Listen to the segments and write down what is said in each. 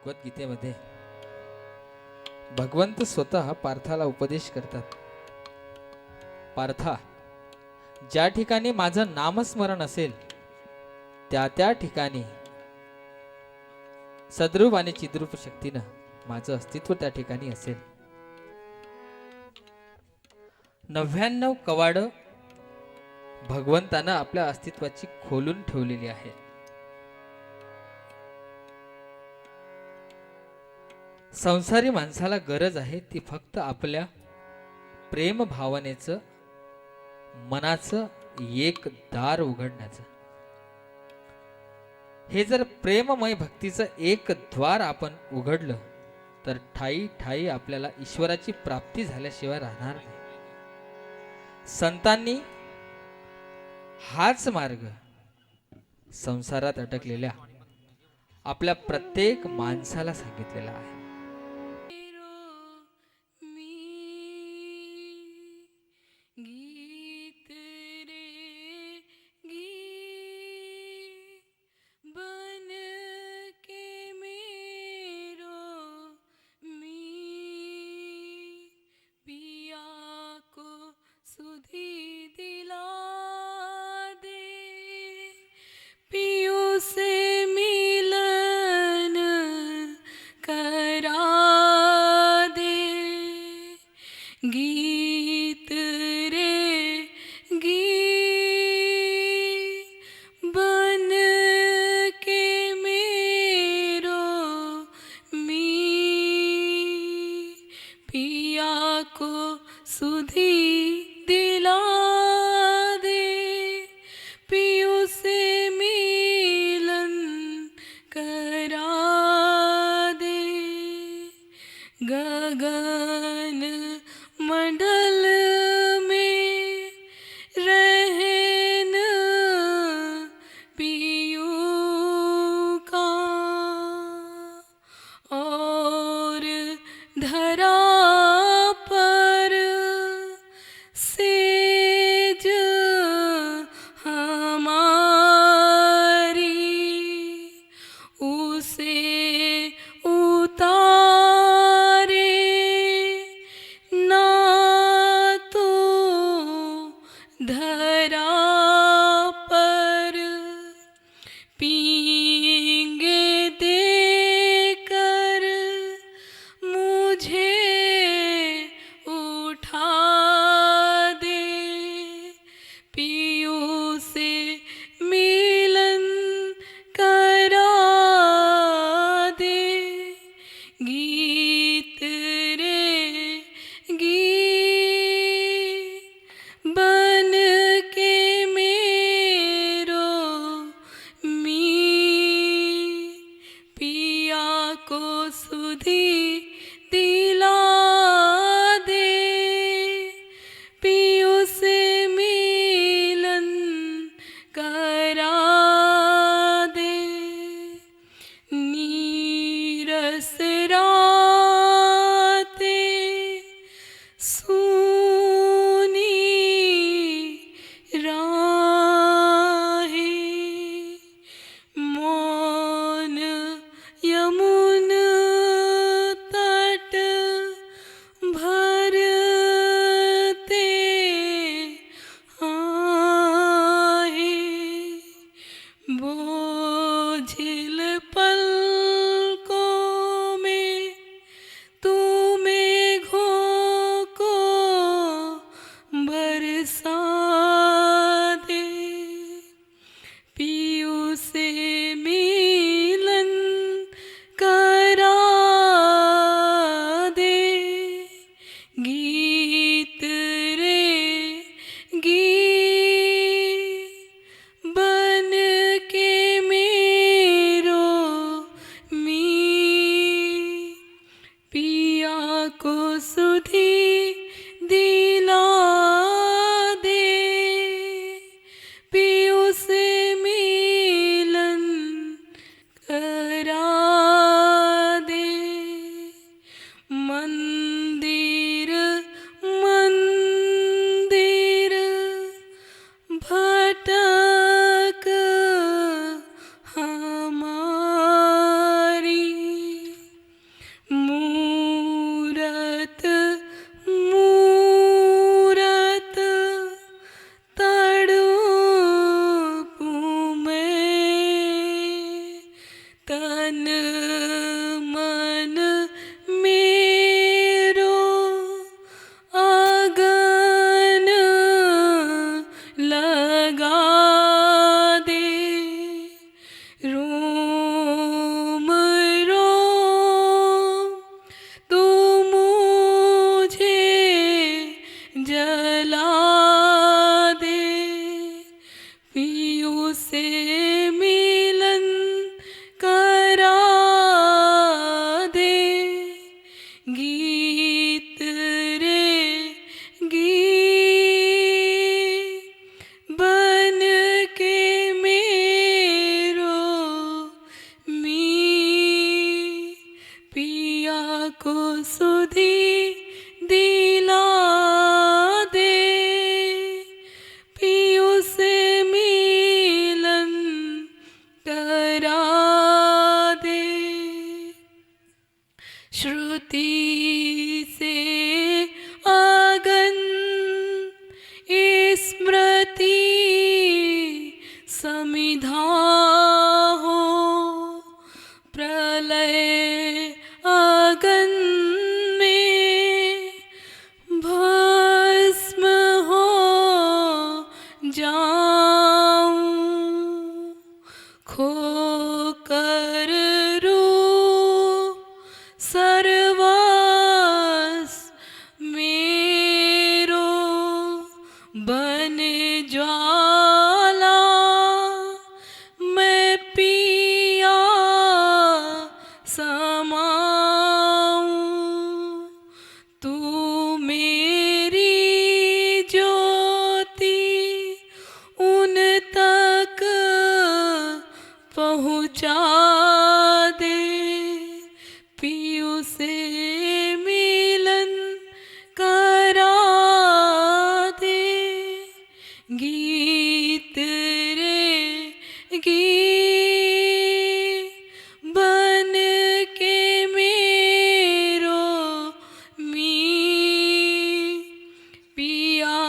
भगवद्गीतेमध्ये भगवंत स्वतः पार्थाला उपदेश करतात. पार्था, ज्या ठिकाणी माझं नामस्मरण असेल त्या त्या ठिकाणी सद्रूप आणि चिद्रूप शक्तीनं माझं अस्तित्व त्या ठिकाणी असेल. 99 कवाड भगवंतानं आपल्या अस्तित्वाची खोलून ठेवलेली आहे. संसारी माणसाला गरज आहे ती फक्त आपल्या प्रेम भावनेचं, मनाचं एक दार उघडण्याचं. हे जर प्रेममय भक्तीचं एक द्वार आपण उघडलं तर ठाई ठाई आपल्याला ईश्वराची प्राप्ती झाल्याशिवाय राहणार नाही. संतांनी हाच मार्ग संसारात अटकलेल्या आपल्या प्रत्येक माणसाला सांगितलेला आहे. गीत रे गीत बन के मेरो मी पिया को सुधी दिला दे पियू से मिलन करा दे गगन मंडल में रहन पियू का और धरा पर सेज हमारी उसे धरा पर पींगे देकर मुझे उठा दे पियू से मिलन करा दे गीत रे गीत बन के मेरो मी पिया को सुधी दिला दे पियू से मिलन करा दे नीरस रातें सूनी राहें मौन यमुन तट भरते आहें बोझिल पलकों में तू मेघों को बरसा दे पियू से मिलन करा दे गीत रे गीत बन के मेरो मी पिया को सुधी दिला दे पियू से मिलन करा दे मंदिर मंदिर भटक हमारी को सुधी दिला दे, पियु से मिलन करा दे। श्रुति से आगन स्मृति समिधा हो, प्रलय आगन में भस्म हो जाऊं, खो कर रूप सर्वस मेरो, बन ज्वाला मैं पिया समाऊं। तू मेरी ज्योति उन तक पहुँचा दे, पियु से मिलन करा दे। गीत रे गीत बन के मेरो मीत, पिया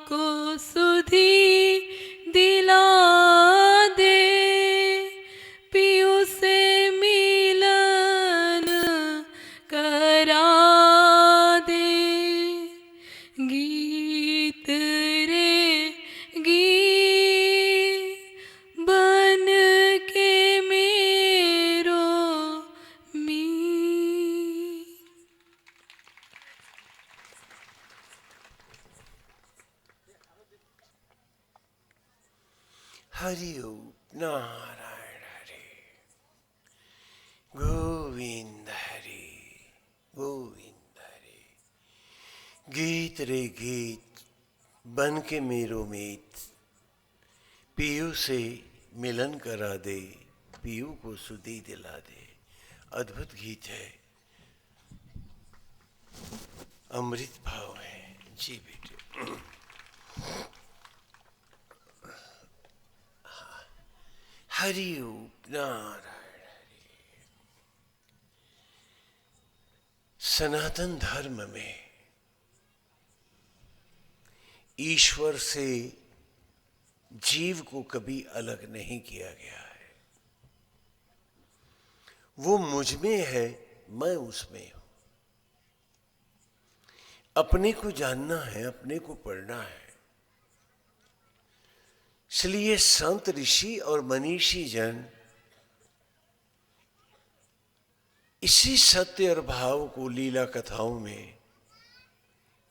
को सुधी दिला दे, पियु से मिलन करा दे। गीत रे गीत बन के मेरो मीत। हरि ओम नारायण हरि, गोविंद हरि गोविंद हरि। गीत रे गीत बन के मेरो मीत, पीयू से मिलन करा दे, पीयू को सुधी दिला दे। अद्भुत गीत है, अमृत भाव है जी बेटे। हरि ओम नारायण हरि। सनातन धर्म में ईश्वर से जीव को कभी अलग नहीं किया गया है। वो मुझ में है, मैं उसमें हूं। अपने को जानना है, अपने को पढ़ना है। इसलिए संत ऋषि और मनीषी जन इसी सत्य और भाव को लीला कथाओं में,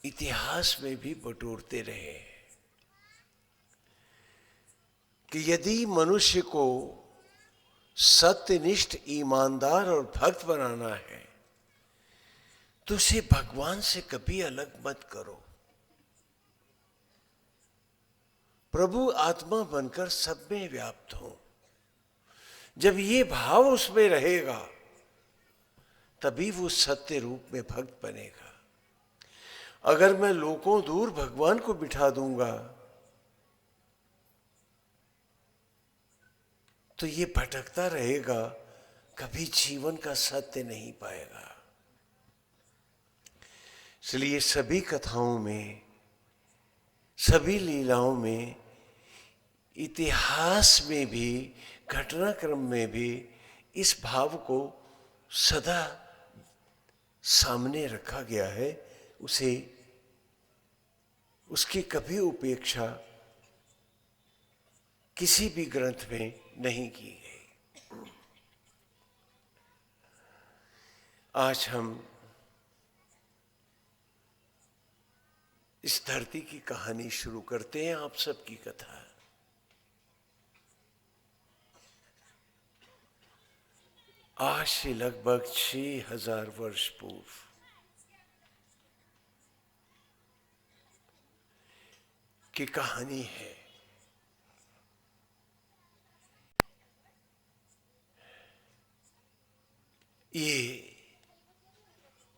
इतिहास में भी बटोरते रहे कि यदि मनुष्य को सत्यनिष्ठ, ईमानदार और भक्त बनाना है तो उसे भगवान से कभी अलग मत करो। प्रभु आत्मा बनकर सब में व्याप्त हो। जब ये भाव उसमें रहेगा तभी वो सत्य रूप में भक्त बनेगा। अगर मैं लोगों दूर भगवान को बिठा दूंगा तो ये भटकता रहेगा, कभी जीवन का सत्य नहीं पाएगा। इसलिए सभी कथाओं में, सभी लीलाओं में, इतिहास में भी, घटनाक्रम में भी इस भाव को सदा सामने रखा गया है। उसे, उसकी कभी उपेक्षा किसी भी ग्रंथ में नहीं की गई। आज हम इस धरती की कहानी शुरू करते हैं, आप सबकी कथा। आज से लगभग 6000 वर्ष पूर्व की कहानी है। ये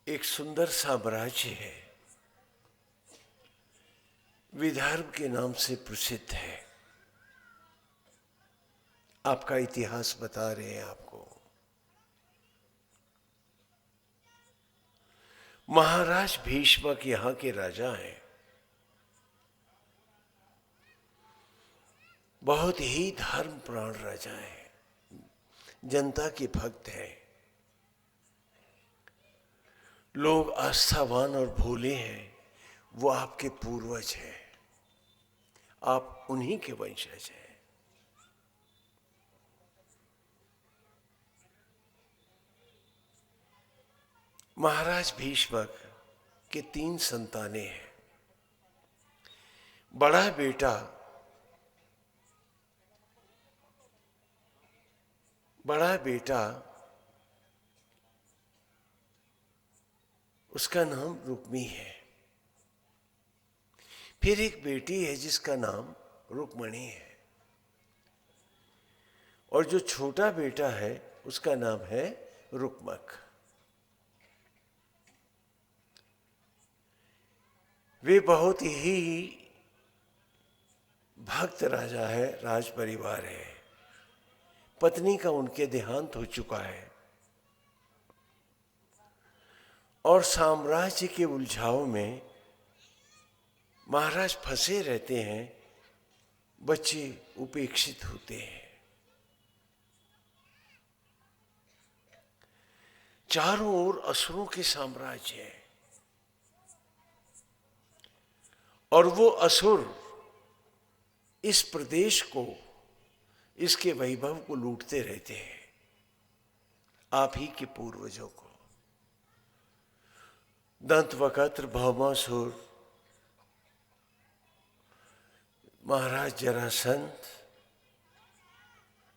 एक सुंदर साम्राज्य है, विदर्भ के नाम से प्रसिद्ध है। आपका इतिहास बता रहे हैं आपको। महाराज भीष्मक यहाँ के राजा हैं। बहुत ही धर्मप्राण राजा हैं, जनता के भक्त हैं। लोग आस्थावान और भोले हैं। वो आपके पूर्वज हैं, आप उन्हीं के वंशज हैं। महाराज भीष्मक के 3 संतानें हैं। बड़ा बेटा उसका नाम रुक्मी है। फिर एक बेटी है जिसका नाम रुक्मणी है, और जो छोटा बेटा है उसका नाम है रुक्मक। वे बहुत ही भक्त राजा है, राज परिवार है। पत्नी का उनके देहांत हो चुका है और साम्राज्य के उलझाव में महाराज फंसे रहते हैं। बच्चे उपेक्षित होते हैं। चारों ओर असुरों के साम्राज्य है और वो असुर इस प्रदेश को, इसके वैभव को लूटते रहते हैं, आप ही के पूर्वजों को। दंतवक्त्र, भौमासुर, महाराज जरासंध,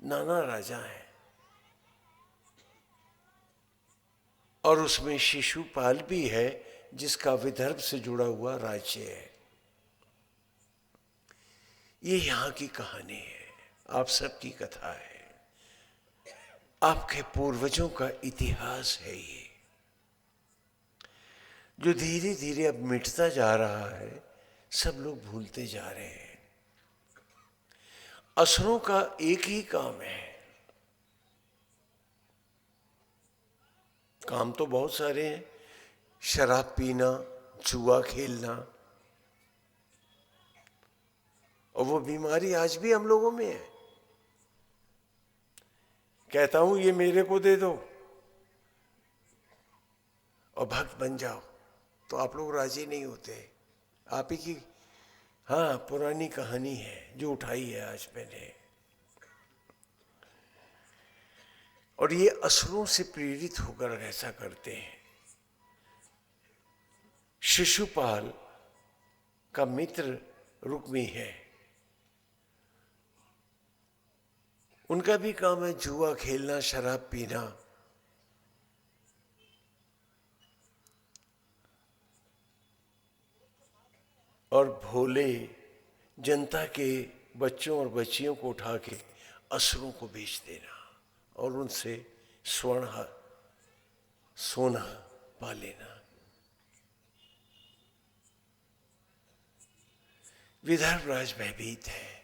नाना राजा हैं। और उसमें शिशुपाल भी है जिसका विदर्भ से जुड़ा हुआ राज्य है। ये यहाँ की कहानी है, आप सबकी कथा है, आपके पूर्वजों का इतिहास है। ये जो धीरे धीरे अब मिटता जा रहा है, सब लोग भूलते जा रहे हैं। असुरों का एक ही काम है। काम तो बहुत सारे हैं, शराब पीना, जुआ खेलना, और वो बीमारी आज भी हम लोगों में है। कहता हूं ये मेरे को दे दो और भक्त बन जाओ, तो आप लोग राजी नहीं होते। आप ही की हाँ पुरानी कहानी है जो उठाई है आज मैंने। और ये असुरों से प्रेरित होकर ऐसा करते हैं। शिशुपाल का मित्र रुक्मी है, उनका भी काम है जुआ खेलना, शराब पीना। और भोले जनता के बच्चों और बच्चियों को उठा के असुरों को बेच देना और उनसे सोना पा लेना। विदर्भ राज भयभीत है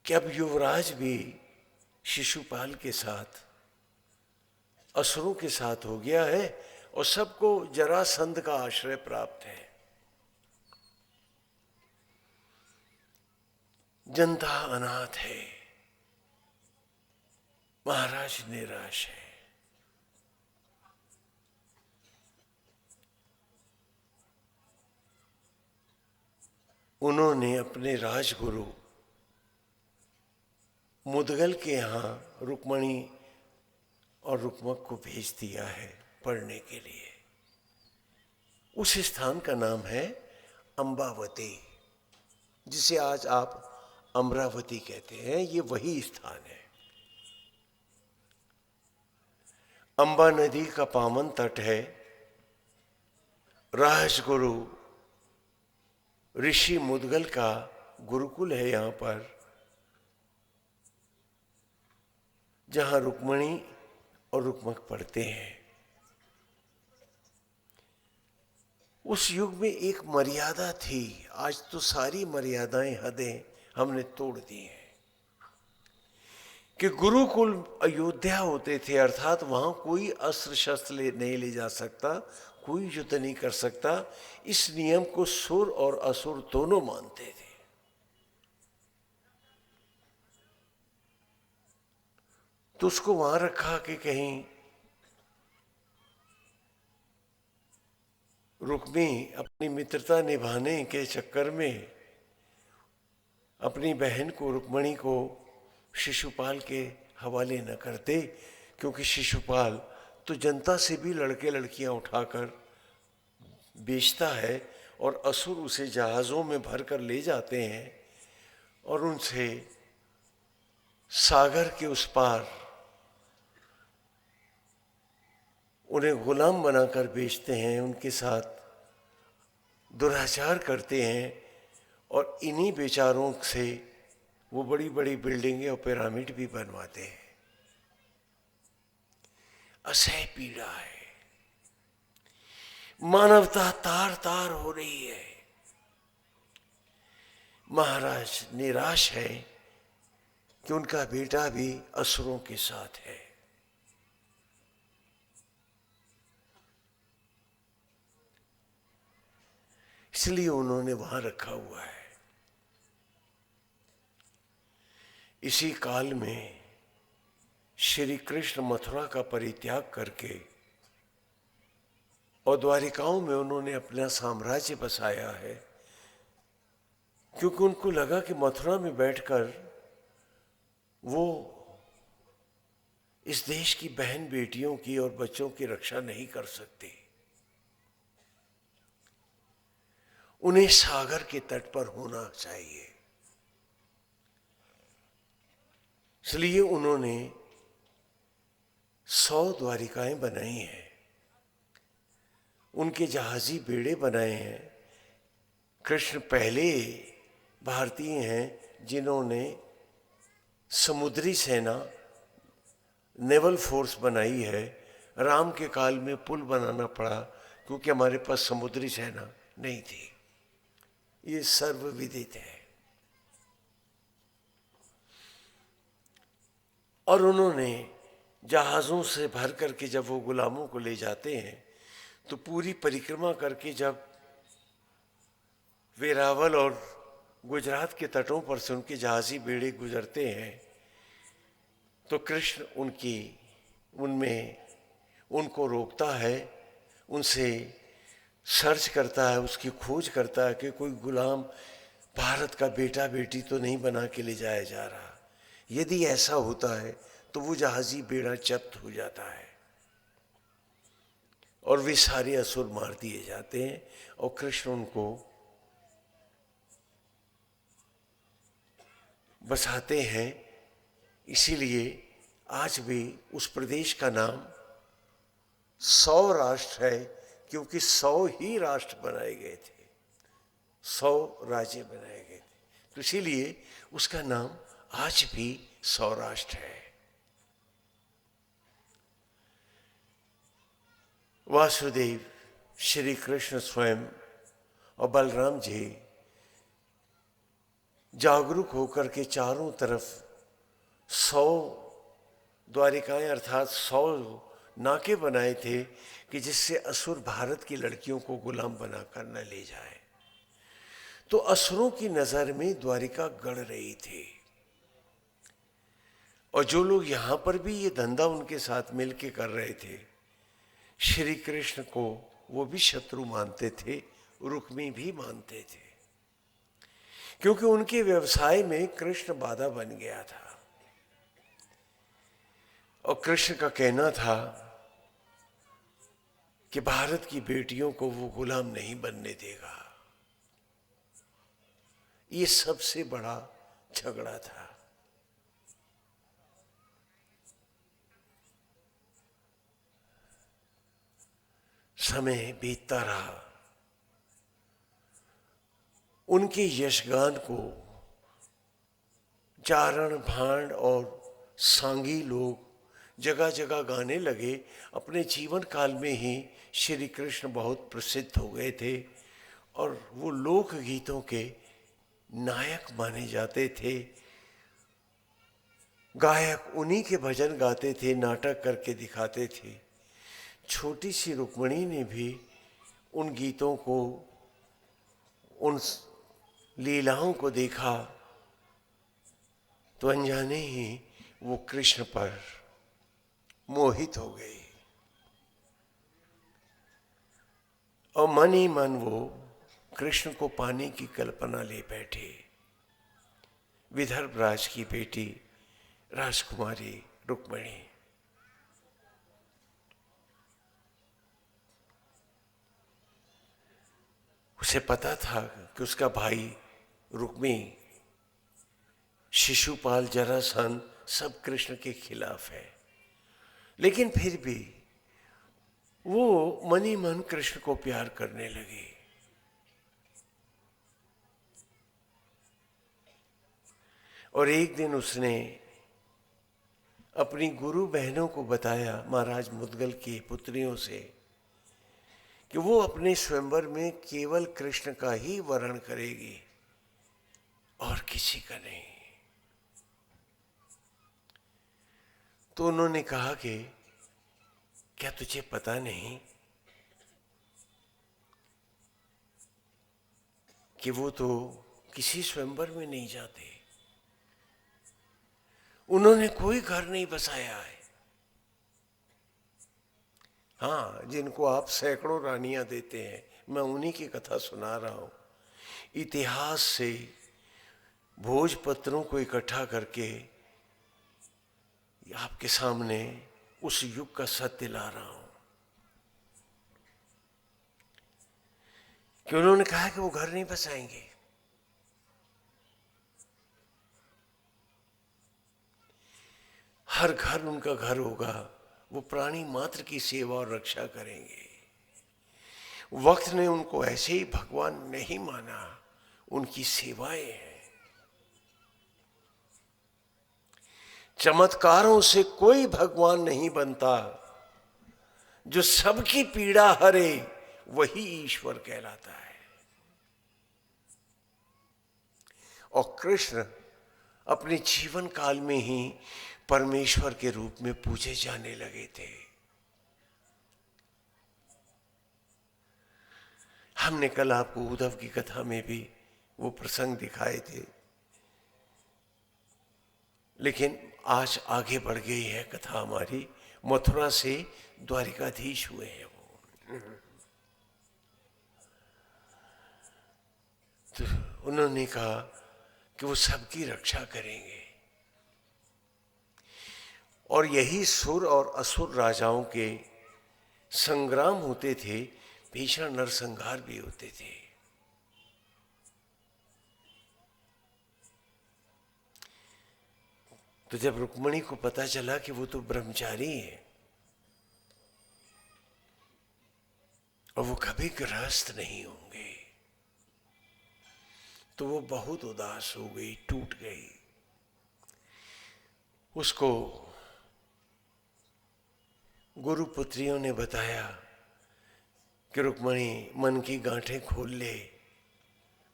कि अब युवराज भी शिशुपाल के साथ, असुरों के साथ हो गया है और सबको जरासंध का आश्रय प्राप्त है। जनता अनाथ है, महाराज निराश है। उन्होंने अपने राजगुरु मुदगल के यहाँ रुक्मणी और रुक्मक को भेज दिया है पढ़ने के लिए। उस स्थान का नाम है अम्बावती, जिसे आज आप अमरावती कहते हैं। ये वही स्थान है। अंबा नदी का पावन तट है। राजगुरु ऋषि मुदगल का गुरुकुल है यहाँ पर, जहाँ रुक्मणी और रुक्मक पढ़ते हैं। उस युग में एक मर्यादा थी। आज तो सारी मर्यादाएं, हदें हमने तोड़ दी हैं। कि गुरुकुल अयोध्या होते थे, अर्थात वहां कोई अस्त्र शस्त्र नहीं ले जा सकता, कोई युद्ध नहीं कर सकता। इस नियम को सुर और असुर दोनों मानते थे। तो उसको वहां रखा कि कहीं रुक्मी अपनी मित्रता निभाने के चक्कर में अपनी बहन को, रुक्मणी को शिशुपाल के हवाले न कर दे, क्योंकि शिशुपाल तो जनता से भी लड़के लड़कियां उठाकर बेचता है और असुर उसे जहाज़ों में भर कर ले जाते हैं और उनसे सागर के उस पार उन्हें गुलाम बनाकर बेचते हैं, उनके साथ दुराचार करते हैं और इन्हीं बेचारों से वो बड़ी बड़ी बिल्डिंगें और पिरामिड भी बनवाते हैं। असह्य पीड़ा है, मानवता तार तार हो रही है। महाराज निराश है कि उनका बेटा भी असुरों के साथ है। इसलिए उन्होंने वहां रखा हुआ है। इसी काल में श्री कृष्ण मथुरा का परित्याग करके और द्वारिकाओं में उन्होंने अपना साम्राज्य बसाया है, क्योंकि उनको लगा कि मथुरा में बैठकर वो इस देश की बहन बेटियों की और बच्चों की रक्षा नहीं कर सकते। उन्हें सागर के तट पर होना चाहिए। इसलिए उन्होंने 100 द्वारिकाएं बनाई हैं, उनके जहाजी बेड़े बनाए हैं। कृष्ण पहले भारतीय हैं जिन्होंने समुद्री सेना, नेवल फोर्स बनाई है। राम के काल में पुल बनाना पड़ा क्योंकि हमारे पास समुद्री सेना नहीं थी। ये सर्वविदित है। और उन्होंने जहाज़ों से भर करके जब वो गुलामों को ले जाते हैं तो पूरी परिक्रमा करके जब वेरावल और गुजरात के तटों पर से उनके जहाजी बेड़े गुजरते हैं तो कृष्ण उनमें उनको रोकता है, उनसे सर्च करता है, उसकी खोज करता है कि कोई गुलाम भारत का बेटा बेटी तो नहीं बना के ले जाया जा रहा। यदि ऐसा होता है तो वो जहाजी बेड़ा जब्त हो जाता है और वे सारे असुर मार दिए जाते हैं और कृष्ण उनको बसाते हैं। इसीलिए आज भी उस प्रदेश का नाम 100 राष्ट्र है, क्योंकि 100 ही राष्ट्र बनाए गए थे, 100 राज्य बनाए गए थे। तो इसीलिए उसका नाम आज भी सौराष्ट्र है। वासुदेव, श्री कृष्ण स्वयं और बलराम जी जागरूक होकर के चारों तरफ 100 द्वारिकाएं अर्थात 100 नाके बनाए थे कि जिससे असुर भारत की लड़कियों को गुलाम बनाकर न ले जाए। तो असुरों की नजर में द्वारिका गड़ रही थी और जो लोग यहां पर भी ये धंधा उनके साथ मिलके कर रहे थे, श्री कृष्ण को वो भी शत्रु मानते थे, रुक्मी भी मानते थे, क्योंकि उनके व्यवसाय में कृष्ण बाधा बन गया था। और कृष्ण का कहना था कि भारत की बेटियों को वो गुलाम नहीं बनने देगा। ये सबसे बड़ा झगड़ा था। समय बीतता रहा, उनके यशगान को चारण, भांड और सांगी लोग जगह जगह गाने लगे। अपने जीवन काल में ही श्री कृष्ण बहुत प्रसिद्ध हो गए थे और वो लोक गीतों के नायक माने जाते थे। गायक उन्हीं के भजन गाते थे, नाटक करके दिखाते थे। छोटी सी रुक्मिणी ने भी उन गीतों को, उन लीलाओं को देखा तो अनजाने ही वो कृष्ण पर मोहित हो गई और मन ही मन वो कृष्ण को पाने की कल्पना ले बैठे। विदर्भ राज की बेटी राजकुमारी रुक्मिणी। उसे पता था कि उसका भाई रुक्मी, शिशुपाल, जरासंध सब कृष्ण के खिलाफ है, लेकिन फिर भी वो मन ही मन कृष्ण को प्यार करने लगी। और एक दिन उसने अपनी गुरु बहनों को बताया, महाराज मुद्गल की पुत्रियों से, कि वो अपने स्वयंवर में केवल कृष्ण का ही वरण करेगी और किसी का नहीं। तो उन्होंने कहा कि क्या तुझे पता नहीं कि वो तो किसी स्वयंवर में नहीं जाते, उन्होंने कोई घर नहीं बसाया है। हाँ, जिनको आप सैकड़ों रानियां देते हैं, मैं उन्हीं की कथा सुना रहा हूं। इतिहास से भोजपत्रों को इकट्ठा करके आपके सामने उस युग का सत्य ला रहा हूं कि उन्होंने कहा कि वो घर नहीं बसाएंगे। हर घर उनका घर होगा, वो प्राणी मात्र की सेवा और रक्षा करेंगे। वक्त ने उनको ऐसे ही भगवान नहीं माना, उनकी सेवाएं हैं। चमत्कारों से कोई भगवान नहीं बनता, जो सबकी पीड़ा हरे वही ईश्वर कहलाता है। और कृष्ण अपने जीवन काल में ही परमेश्वर के रूप में पूजे जाने लगे थे। हमने कल आपको उद्धव की कथा में भी वो प्रसंग दिखाए थे, लेकिन आज आगे बढ़ गई है कथा हमारी। मथुरा से द्वारिकाधीश हुए हैं वो। तो उन्होंने कहा कि वो सबकी रक्षा करेंगे। और यही सुर और असुर राजाओं के संग्राम होते थे, भीषण नरसंहार भी होते थे। तो जब रुक्मिणी को पता चला कि वो तो ब्रह्मचारी है और वो कभी गृहस्थ नहीं होंगे, तो वो बहुत उदास हो गई, टूट गई। उसको गुरु पुत्रियों ने बताया कि रुक्मिणी मन की गांठें खोल ले,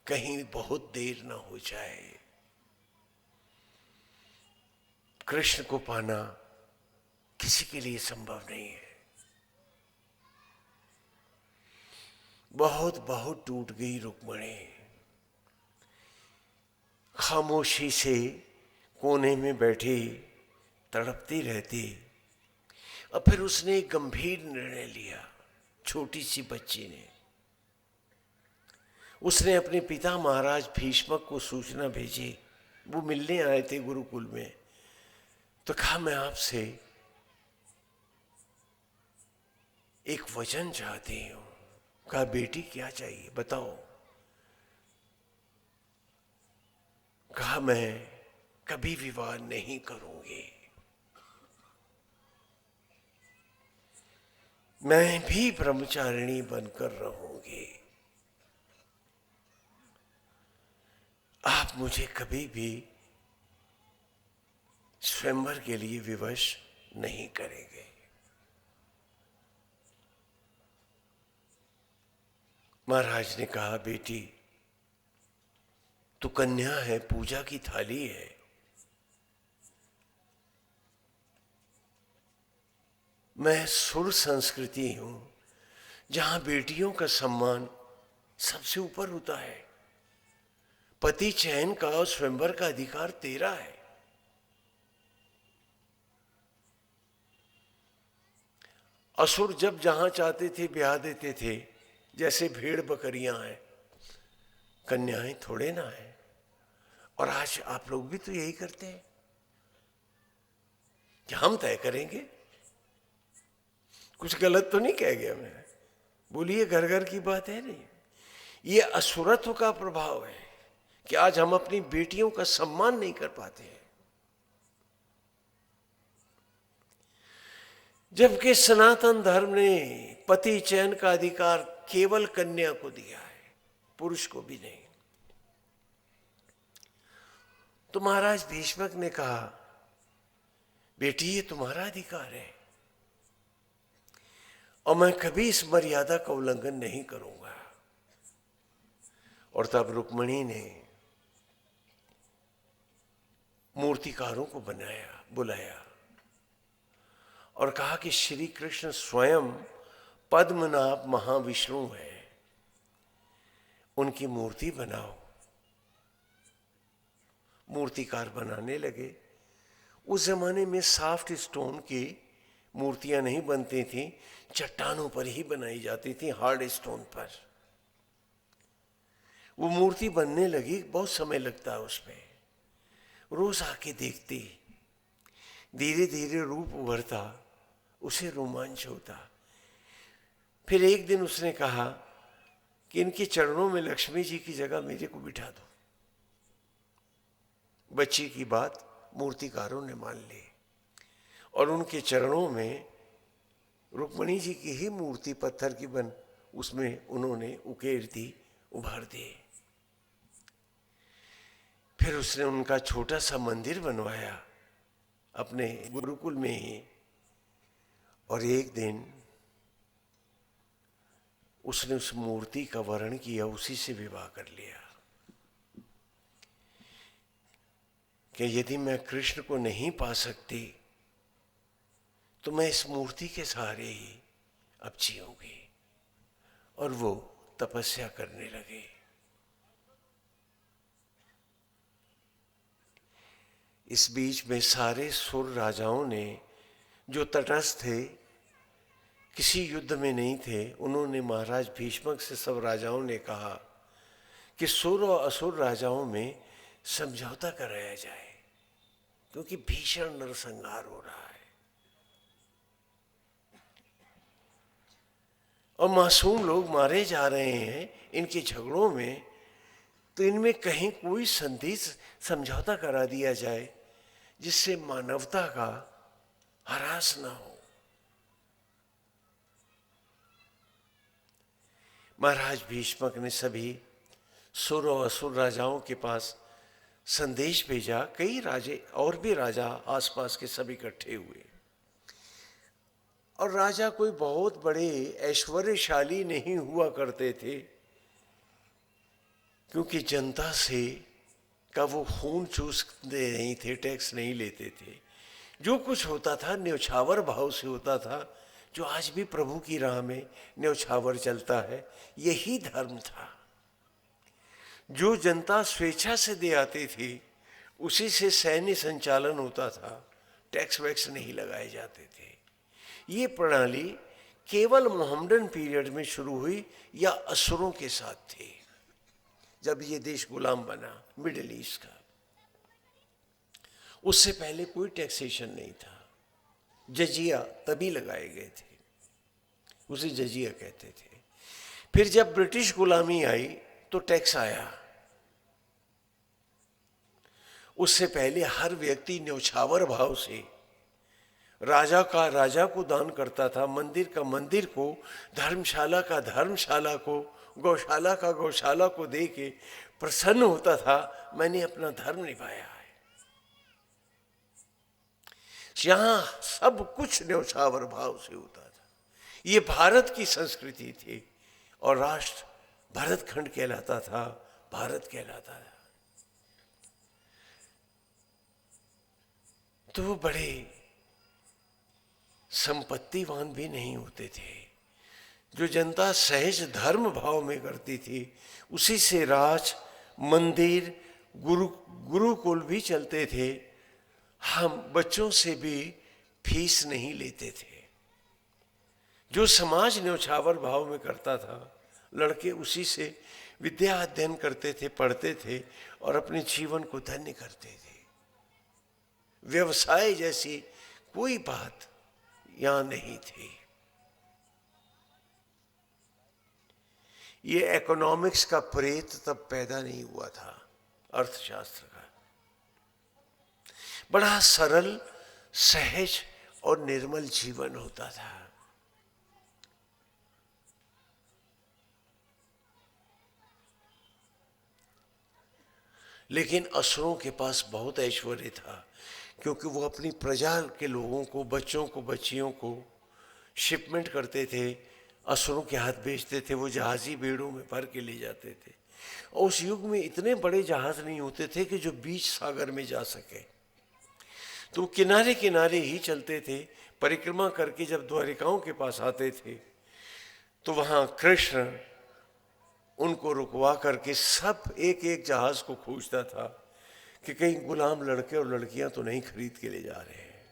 कहीं बहुत देर ना हो जाए। कृष्ण को पाना किसी के लिए संभव नहीं है। बहुत बहुत टूट गई रुक्मिणी, खामोशी से कोने में बैठी तड़पती रहती। और फिर उसने एक गंभीर निर्णय लिया। छोटी सी बच्ची ने, उसने अपने पिता महाराज भीष्मक को सूचना भेजी। वो मिलने आए थे गुरुकुल में। तो कहा, मैं आपसे एक वचन चाहती हूं। कहा, बेटी क्या चाहिए बताओ। कहा, मैं कभी विवाह नहीं करूंगी, मैं भी ब्रह्मचारिणी बनकर रहूंगी। आप मुझे कभी भी स्वयंवर के लिए विवश नहीं करेंगे। महाराज ने कहा, बेटी तू कन्या है, पूजा की थाली है, मैं सुर संस्कृति हूं जहां बेटियों का सम्मान सबसे ऊपर होता है। पति चयन का और स्वयंवर का अधिकार तेरा है। असुर जब जहां चाहते थे ब्याह देते थे, जैसे भेड़ बकरियां हैं, कन्याएं थोड़े ना है। और आज आप लोग भी तो यही करते हैं कि हम तय करेंगे। कुछ गलत तो नहीं कह गया मैं? बोलिए, घर घर की बात है नहीं। ये असुरत्व का प्रभाव है कि आज हम अपनी बेटियों का सम्मान नहीं कर पाते हैं। जबकि सनातन धर्म ने पति चयन का अधिकार केवल कन्या को दिया है, पुरुष को भी नहीं। तो महाराज भीष्मक ने कहा, बेटी ये तुम्हारा अधिकार है और मैं कभी इस मर्यादा का उल्लंघन नहीं करूंगा। और तब रुक्मिणी ने मूर्तिकारों को बुलाया और कहा कि श्री कृष्ण स्वयं पद्मनाभ महाविष्णु है, उनकी मूर्ति बनाओ। मूर्तिकार बनाने लगे। उस जमाने में सॉफ्ट स्टोन की मूर्तियां नहीं बनती थी, चट्टानों पर ही बनाई जाती थी, हार्ड स्टोन पर। वो मूर्ति बनने लगी, बहुत समय लगता है उसमें। रोज आके देखती, धीरे धीरे रूप उभरता, उसे रोमांच होता। फिर एक दिन उसने कहा कि इनके चरणों में लक्ष्मी जी की जगह मेरे को बिठा दो। बच्ची की बात मूर्तिकारों ने मान ली और उनके चरणों में रुक्मिणी जी की ही मूर्ति पत्थर की बन उसमें उन्होंने उकेर दी, उभार दी। फिर उसने उनका छोटा सा मंदिर बनवाया अपने गुरुकुल में ही। और एक दिन उसने उस मूर्ति का वरण किया, उसी से विवाह कर लिया कि यदि मैं कृष्ण को नहीं पा सकती तो मैं इस मूर्ति के सहारे ही अब जीऊंगी। और वो तपस्या करने लगे। इस बीच में सारे सुर राजाओं ने, जो तटस्थ थे, किसी युद्ध में नहीं थे, उन्होंने महाराज भीष्मक से सब राजाओं ने कहा कि सुर और असुर राजाओं में समझौता कराया जाए, क्योंकि भीषण नरसंहार हो रहा है और मासूम लोग मारे जा रहे हैं इनके झगड़ों में। तो इनमें कहीं कोई संधि समझौता करा दिया जाए जिससे मानवता का ह्रास ना हो। महाराज भीष्मक ने सभी सुर और असुर राजाओं के पास संदेश भेजा। कई राजे और भी राजा आसपास के सब इकट्ठे हुए और राजा कोई बहुत बड़े ऐश्वर्यशाली नहीं हुआ करते थे, क्योंकि जनता से का वो खून चूसते नहीं थे, टैक्स नहीं लेते थे। जो कुछ होता था न्यौछावर भाव से होता था, जो आज भी प्रभु की राह में न्यौछावर चलता है। यही धर्म था। जो जनता स्वेच्छा से दे आती थी उसी से सैन्य संचालन होता था, टैक्स वैक्स नहीं लगाए जाते थे। ये प्रणाली केवल मोहम्मदन पीरियड में शुरू हुई या असुरों के साथ थी, जब ये देश गुलाम बना मिडिल ईस्ट का। उससे पहले कोई टैक्सेशन नहीं था। जजिया तभी लगाए गए थे, उसे जजिया कहते थे। फिर जब ब्रिटिश गुलामी आई तो टैक्स आया। उससे पहले हर व्यक्ति न्यौछावर भाव से राजा का राजा को दान करता था, मंदिर का मंदिर को, धर्मशाला का धर्मशाला को, गौशाला का गौशाला को दे के प्रसन्न होता था, मैंने अपना धर्म निभाया है। यहाँ सब कुछ न्यौछावर भाव से होता था। ये भारत की संस्कृति थी और राष्ट्र भरतखंड कहलाता था, भारत कहलाता था। तो वो बड़े संपत्तिवान भी नहीं होते थे। जो जनता सहज धर्म भाव में करती थी, उसी से राज, मंदिर, गुरुकुल भी चलते थे। हम बच्चों से भी फीस नहीं लेते थे। जो समाज न्यौछावर भाव में करता था, लड़के उसी से विद्या अध्ययन करते थे, पढ़ते थे और अपने जीवन को धन्य करते थे। व्यवसाय जैसी कोई बात यहां नहीं थी। ये इकोनॉमिक्स का प्रेत तब पैदा नहीं हुआ था, अर्थशास्त्र का। बड़ा सरल, सहज और निर्मल जीवन होता था। लेकिन असुरों के पास बहुत ऐश्वर्य था, क्योंकि वो अपनी प्रजा के लोगों को, बच्चों को, बच्चियों को शिपमेंट करते थे, असुरों के हाथ बेचते थे। वो जहाजी बेड़ों में भर के ले जाते थे। और उस युग में इतने बड़े जहाज नहीं होते थे कि जो बीच सागर में जा सके, तो किनारे किनारे ही चलते थे। परिक्रमा करके जब द्वारिकाओं के पास आते थे, तो वहाँ कृष्ण उनको रुकवा करके सब एक एक जहाज को खोजता था कि कहीं गुलाम लड़के और लड़कियां तो नहीं खरीद के ले जा रहे हैं।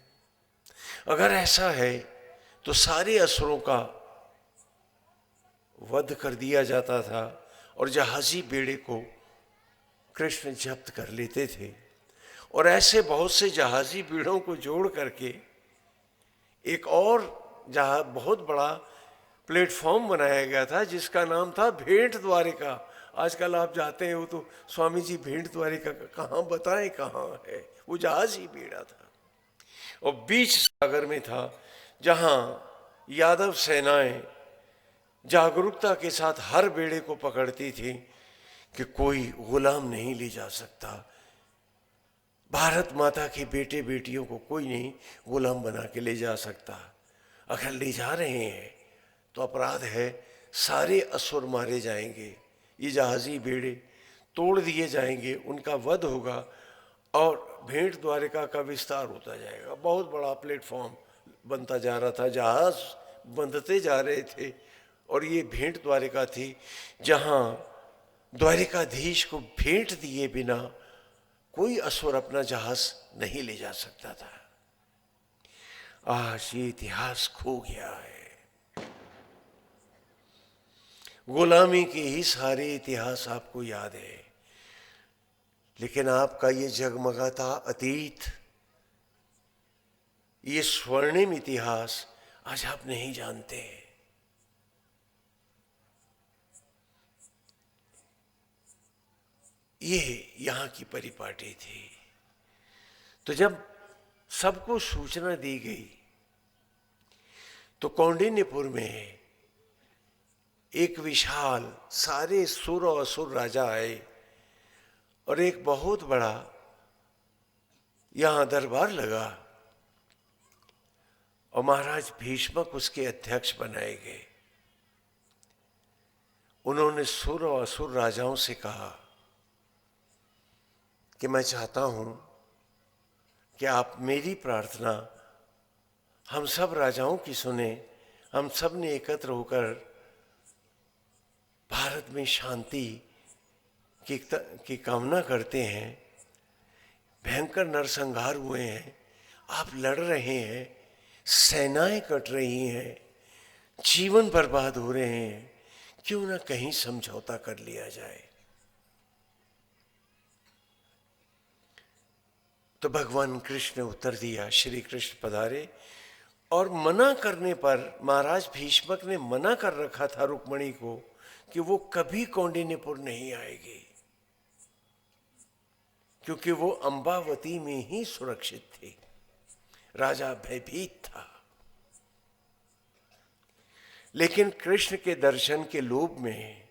अगर ऐसा है तो सारे असुरों का वध कर दिया जाता था और जहाजी बेड़े को कृष्ण जब्त कर लेते थे। और ऐसे बहुत से जहाजी बेड़ों को जोड़ करके एक और बहुत बड़ा प्लेटफॉर्म बनाया गया था, जिसका नाम था भेंट द्वारिका। आजकल आप जाते हैं, वो तो स्वामी जी भेंट द्वारिका कहाँ बताएं कहाँ है। वो जहाज ही बेड़ा था और बीच सागर में था, जहाँ यादव सेनाएं जागरूकता के साथ हर बेड़े को पकड़ती थी कि कोई गुलाम नहीं ले जा सकता। भारत माता के बेटे बेटियों को कोई नहीं गुलाम बना के ले जा सकता। अगर ले जा रहे हैं तो अपराध है, सारे असुर मारे जाएंगे, ये जहाजी बेड़े तोड़ दिए जाएंगे, उनका वध होगा और भेंट द्वारिका का विस्तार होता जाएगा। बहुत बड़ा प्लेटफॉर्म बनता जा रहा था, जहाज बनते जा रहे थे और ये भेंट द्वारिका थी, जहाँ द्वारिकाधीश को भेंट दिए बिना कोई असुर अपना जहाज नहीं ले जा सकता था। आज ये इतिहास खो गया है। गुलामी के ही सारे इतिहास आपको याद है, लेकिन आपका ये जगमगाता अतीत, ये स्वर्णिम इतिहास आज आप नहीं जानते। ये यहाँ की परिपाटी थी। तो जब सबको सूचना दी गई तो कौंडिन्यपुर में एक विशाल सारे सुर और असुर राजा आए और एक बहुत बड़ा यहाँ दरबार लगा और महाराज भीष्मक उसके अध्यक्ष बनाए गए। उन्होंने सुर और असुर राजाओं से कहा कि मैं चाहता हूं कि आप मेरी प्रार्थना हम सब राजाओं की सुने। हम सब ने एकत्र होकर भारत में शांति की कामना करते हैं। भयंकर नरसंहार हुए हैं, आप लड़ रहे हैं, सेनाएं कट रही हैं, जीवन बर्बाद हो रहे हैं, क्यों ना कहीं समझौता कर लिया जाए। तो भगवान कृष्ण ने उत्तर दिया, श्री कृष्ण पधारे। और मना करने पर महाराज भीष्मक ने मना कर रखा था रुक्मणी को कि वो कभी कौंडिन्यपुर नहीं आएगी, क्योंकि वो अंबावती में ही सुरक्षित थी। राजा भयभीत था, लेकिन कृष्ण के दर्शन के लोभ में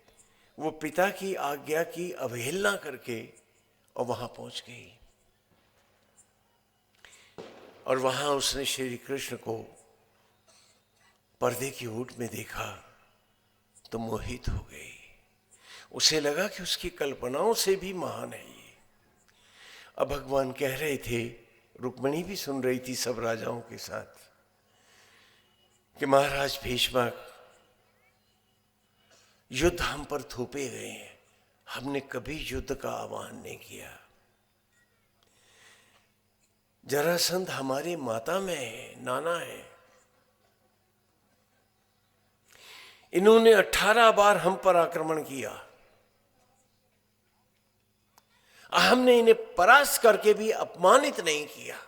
वो पिता की आज्ञा की अवहेलना करके और वहां पहुंच गई। और वहां उसने श्री कृष्ण को पर्दे की ओट में देखा तो मोहित हो गई। उसे लगा कि उसकी कल्पनाओं से भी महान है ये। अब भगवान कह रहे थे, रुक्मिणी भी सुन रही थी सब राजाओं के साथ, कि महाराज भीष्मक, युद्ध हम पर थोपे गए हैं, हमने कभी युद्ध का आह्वान नहीं किया। जरासंध हमारे माता में है, नाना है। इन्होंने 18 बार हम पर आक्रमण किया, हमने इन्हें परास्त करके भी अपमानित नहीं किया,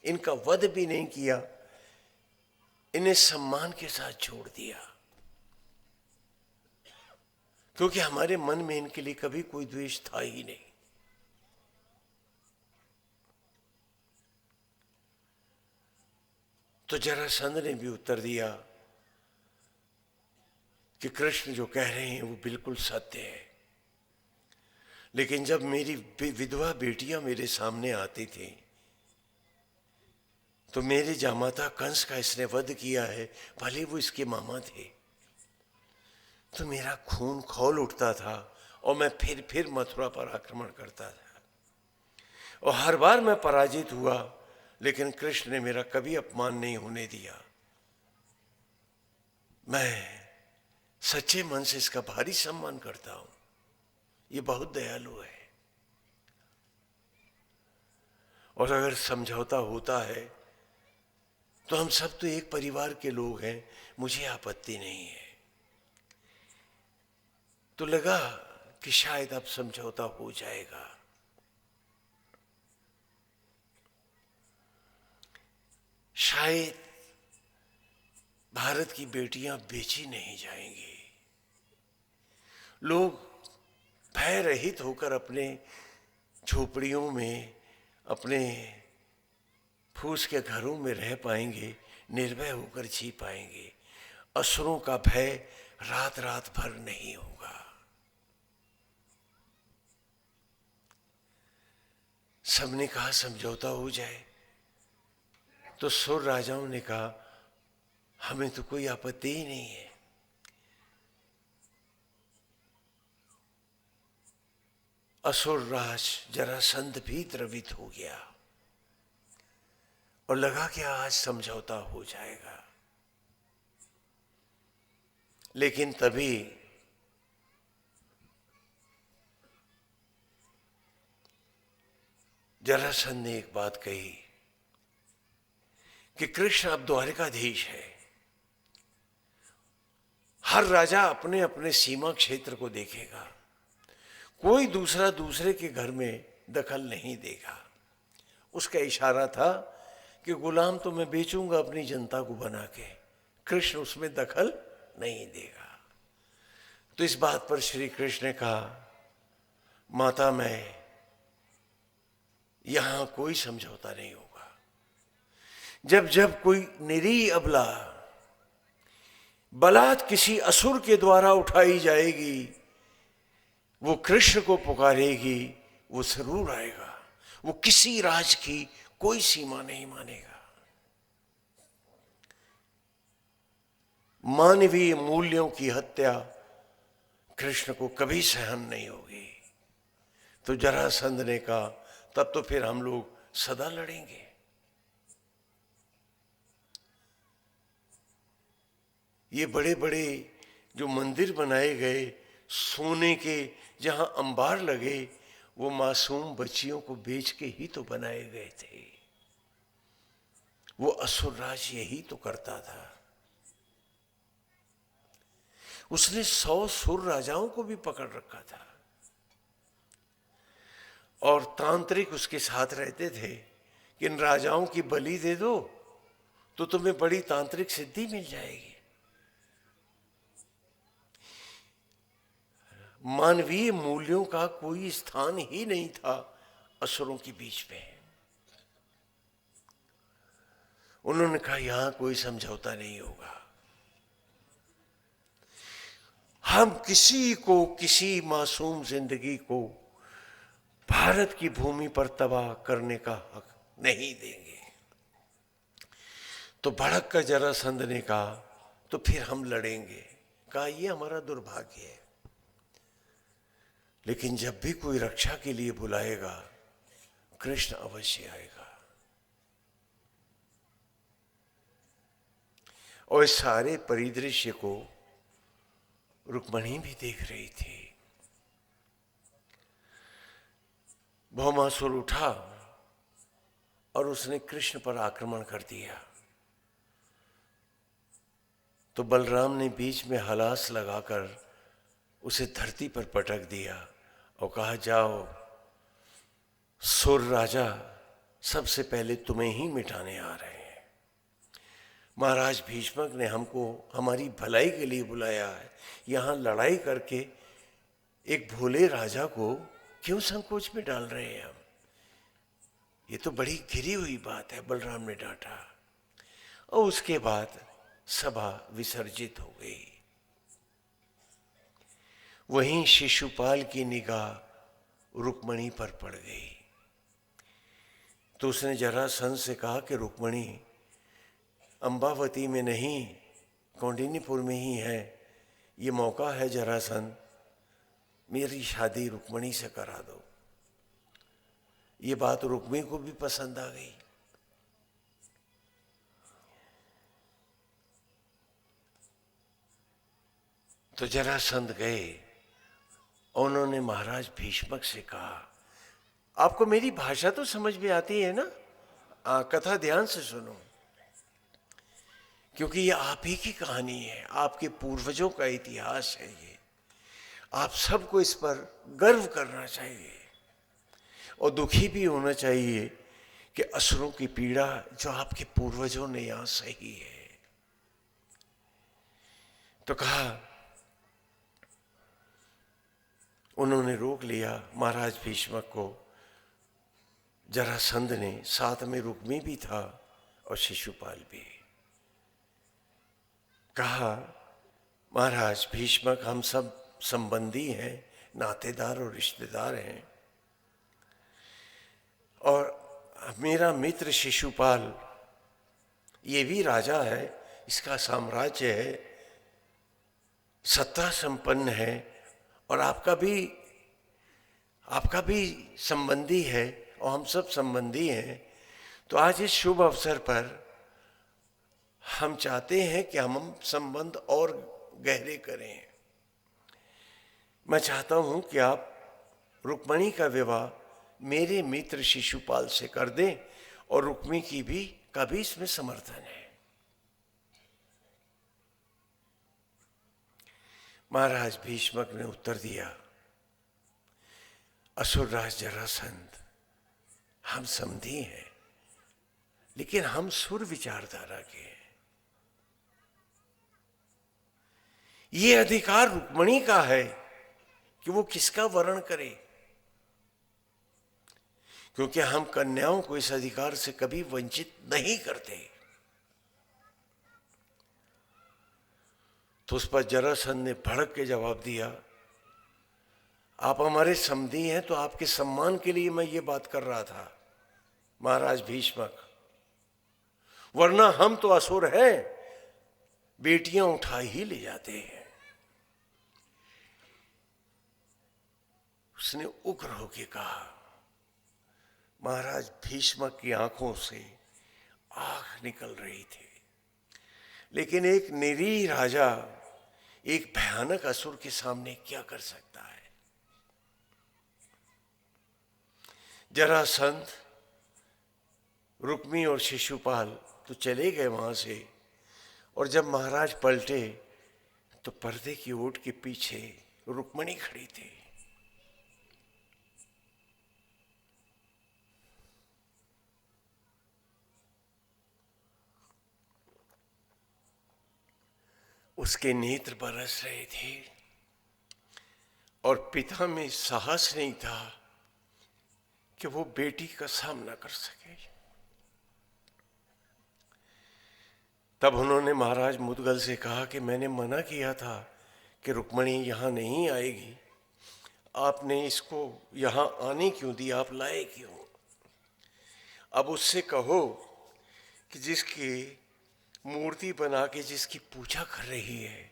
इनका वध भी नहीं किया, इन्हें सम्मान के साथ छोड़ दिया, क्योंकि हमारे मन में इनके लिए कभी कोई द्वेष था ही नहीं। तो जरासंध ने भी उत्तर दिया कि कृष्ण जो कह रहे हैं वो बिल्कुल सत्य है, लेकिन जब मेरी विधवा बेटियां मेरे सामने आती थी तो मेरे जामाता कंस का इसने वध किया है, भले वो इसके मामा थे, तो मेरा खून खौल उठता था और मैं फिर मथुरा पर आक्रमण करता था, और हर बार मैं पराजित हुआ, लेकिन कृष्ण ने मेरा कभी अपमान नहीं होने दिया। मैं सच्चे मन से इसका भारी सम्मान करता हूं, ये बहुत दयालु है, और अगर समझौता होता है तो हम सब तो एक परिवार के लोग हैं, मुझे आपत्ति नहीं है। तो लगा कि शायद अब समझौता हो जाएगा। शायद भारत की बेटियां बेची नहीं जाएंगी, लोग भय रहित होकर अपने झोपड़ियों में, अपने फूस के घरों में रह पाएंगे, निर्भय होकर जी पाएंगे, असुरों का भय रात रात भर नहीं होगा। सबने कहा समझौता हो जाए, तो सुर राजाओं ने कहा हमें तो कोई आपत्ति ही नहीं है। असुर राज जरासंध भी द्रवित हो गया और लगा कि आज समझौता हो जाएगा, लेकिन तभी जरासंध ने एक बात कही कि कृष्ण अब द्वारिकाधीश है, हर राजा अपने अपने सीमा क्षेत्र को देखेगा, कोई दूसरा दूसरे के घर में दखल नहीं देगा। उसका इशारा था कि गुलाम तो मैं बेचूंगा अपनी जनता को बना के, कृष्ण उसमें दखल नहीं देगा। तो इस बात पर श्री कृष्ण ने कहा, माता मैं यहां कोई समझौता नहीं होगा। जब जब कोई निरीह अबला बलात् किसी असुर के द्वारा उठाई जाएगी, वो कृष्ण को पुकारेगी, वो जरूर आएगा, वो किसी राज की कोई सीमा नहीं मानेगा। मानवीय मूल्यों की हत्या कृष्ण को कभी सहन नहीं होगी। तो जरासंध ने कहा तब तो फिर हम लोग सदा लड़ेंगे। ये बड़े बड़े जो मंदिर बनाए गए सोने के, जहां अंबार लगे, वो मासूम बच्चियों को बेच के ही तो बनाए गए थे। वो असुर राज यही तो करता था। उसने 100 सुर राजाओं को भी पकड़ रखा था, और तांत्रिक उसके साथ रहते थे कि इन राजाओं की बलि दे दो तो तुम्हें बड़ी तांत्रिक सिद्धि मिल जाएगी। मानवीय मूल्यों का कोई स्थान ही नहीं था असुरों के बीच में। उन्होंने कहा यहां कोई समझौता नहीं होगा, हम किसी को, किसी मासूम जिंदगी को भारत की भूमि पर तबाह करने का हक नहीं देंगे। तो भड़क कर जरासंध ने कहा तो फिर हम लड़ेंगे। कहा ये हमारा दुर्भाग्य है, लेकिन जब भी कोई रक्षा के लिए बुलाएगा कृष्ण अवश्य आएगा। और इस सारे परिदृश्य को रुक्मणी भी देख रही थी। भौमासुर उठा और उसने कृष्ण पर आक्रमण कर दिया। तो बलराम ने बीच में हलास लगाकर उसे धरती पर पटक दिया और कहा जाओ, सुर राजा सबसे पहले तुम्हें ही मिटाने आ रहे हैं। महाराज भीष्मक ने हमको हमारी भलाई के लिए बुलाया है, यहाँ लड़ाई करके एक भोले राजा को क्यों संकोच में डाल रहे हैं हम? ये तो बड़ी घिरी हुई बात है, बलराम ने डांटा। और उसके बाद सभा विसर्जित हो गई। वहीं शिशुपाल की निगाह रुक्मणी पर पड़ गई। तो उसने जरासंध से कहा कि रुक्मणी अंबावती में नहीं, कौंडिन्यपुर में ही है, ये मौका है जरासंध, मेरी शादी रुक्मणी से करा दो। ये बात रुक्मिणी को भी पसंद आ गई। तो जरासंध गए, उन्होंने महाराज भीष्मक से कहा, आपको मेरी भाषा तो समझ में आती है ना? कथा ध्यान से सुनो, क्योंकि ये आप ही की कहानी है, आपके पूर्वजों का इतिहास है। ये आप सबको इस पर गर्व करना चाहिए और दुखी भी होना चाहिए कि असुरों की पीड़ा जो आपके पूर्वजों ने यहां सही है। तो कहा, उन्होंने रोक लिया महाराज भीष्मक को। जरासंध ने, साथ में रुक्मी भी था और शिशुपाल भी। कहा, महाराज भीष्मक हम सब संबंधी हैं, नातेदार और रिश्तेदार हैं, और मेरा मित्र शिशुपाल ये भी राजा है, इसका साम्राज्य है, सत्ता संपन्न है, और आपका भी संबंधी है और हम सब संबंधी हैं। तो आज इस शुभ अवसर पर हम चाहते हैं कि हम संबंध और गहरे करें। मैं चाहता हूं कि आप रुक्मणी का विवाह मेरे मित्र शिशुपाल से कर दें, और रुक्मी की भी इसमें समर्थन है। महाराज भीष्मक ने उत्तर दिया, असुरराज जरासंध, हम समधी हैं, लेकिन हम सुर विचारधारा के हैं। ये अधिकार रुक्मणी का है कि वो किसका वर्ण करे, क्योंकि हम कन्याओं को इस अधिकार से कभी वंचित नहीं करते। तो उस पर जरासंध ने भड़क के जवाब दिया, आप हमारे समधी हैं, तो आपके सम्मान के लिए मैं ये बात कर रहा था महाराज भीष्मक, वरना हम तो असुर हैं, बेटियां उठा ही ले जाते हैं। उसने उग्र होकर कहा। महाराज भीष्मक की आंखों से आग निकल रही थी, लेकिन एक निरीह राजा एक भयानक असुर के सामने क्या कर सकता है? जरासंध, रुक्मी और शिशुपाल तो चले गए वहां से, और जब महाराज पलटे तो पर्दे की ओट के पीछे रुक्मणी खड़ी थी। उसके नेत्र बरस रहे थे और पिता में साहस नहीं था कि वो बेटी का सामना कर सके। तब उन्होंने महाराज मुद्गल से कहा कि मैंने मना किया था कि रुक्मणी यहां नहीं आएगी, आपने इसको यहां आने क्यों दिया, आप लाए क्यों? अब उससे कहो कि जिसकी मूर्ति बना के जिसकी पूजा कर रही है,